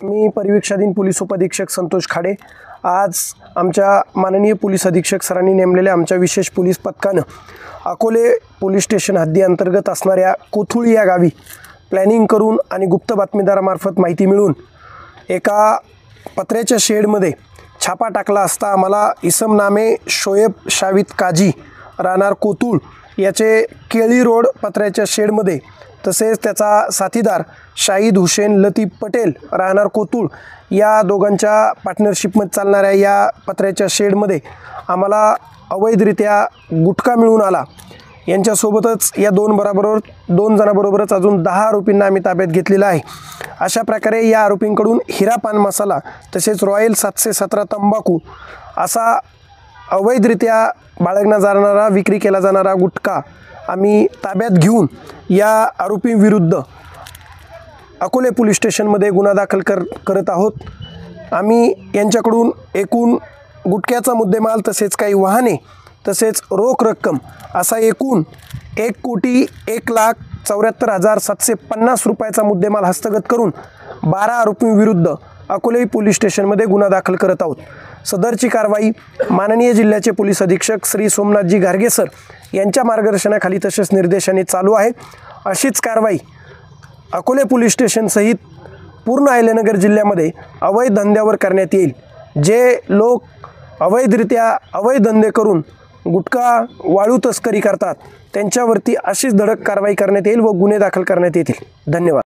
मी परिवीक्षाधीन police उपाधीक्षक संतोष खाडे। आज आमच्या माननीय पोलीस अधीक्षक सरांनी नेमलेल्या आमच्या विशेष पोलीस पथकानं अकोले पोलीस स्टेशन हद्दी अंतर्गत असणाऱ्या कोथुळी या गावी प्लॅनिंग करून आणि गुप्त बातमीदारामार्फत माहिती मिळून एका पत्र्याच्या शेडमध्ये छापा टाकला असता आम्हाला इसम नामे शोएब शावित काजी राहणार कोथुळ याचे केळी रोड पत्र्याच्या शेडमध्ये तसेच त्याचा साथीदार शाहिद हुसेन लतीफ पटेल राहणार कोथुळ या दोघांच्या पार्टनरशिपमध्ये चालणाऱ्या या पत्र्याच्या शेडमध्ये आम्हाला अवैधरित्या गुटखा मिळून आला। यांच्यासोबतच या दोन जणांबरोबरच अजून 10 आरोपींना आम्ही ताब्यात घेतलेला आहे। अशा प्रकारे या आरोपींकडून हिरा पान मसाला तसेच रॉयल 717 तंबाखू असा अवैधरित्या बाळगला जाणारा विक्री केला जाणारा गुटखा आम्ही ताब्यात घेऊन या आरोपींविरुद्ध अकोले पोलीस स्टेशनमध्ये गुन्हा दाखल करत आहोत। आम्ही यांच्याकडून एकूण गुटख्याचा मुद्देमाल तसेच काही वाहने तसेच रोख रक्कम असा एकूण 1,01,74,750 रुपयाचा मुद्देमाल हस्तगत करून 12 आरोपींविरुद्ध अकोले पोलीस स्टेशनमध्ये गुन्हा दाखल करत आहोत। सदरची कारवाई माननीय जिल्ह्याचे पोलीस अधीक्षक श्री सोमनाथजी गार्गे सर यांच्या मार्गदर्शनाखाली तसेच निर्देशाने चालू आहे। अशीच कारवाई अकोले पोलीस स्टेशन सहित पूर्ण अहिल्यानगर जिल्ह्यामध्ये अवैध धंद्यावर करण्यात येईल। जे लोक अवैधरित्या अवैध धंदे करून गुटखा वाळू तस्करी करतात त्यांच्यावरती अशीच धडक कारवाई करण्यात येईल व गुन्हे दाखल करण्यात येतील। धन्यवाद।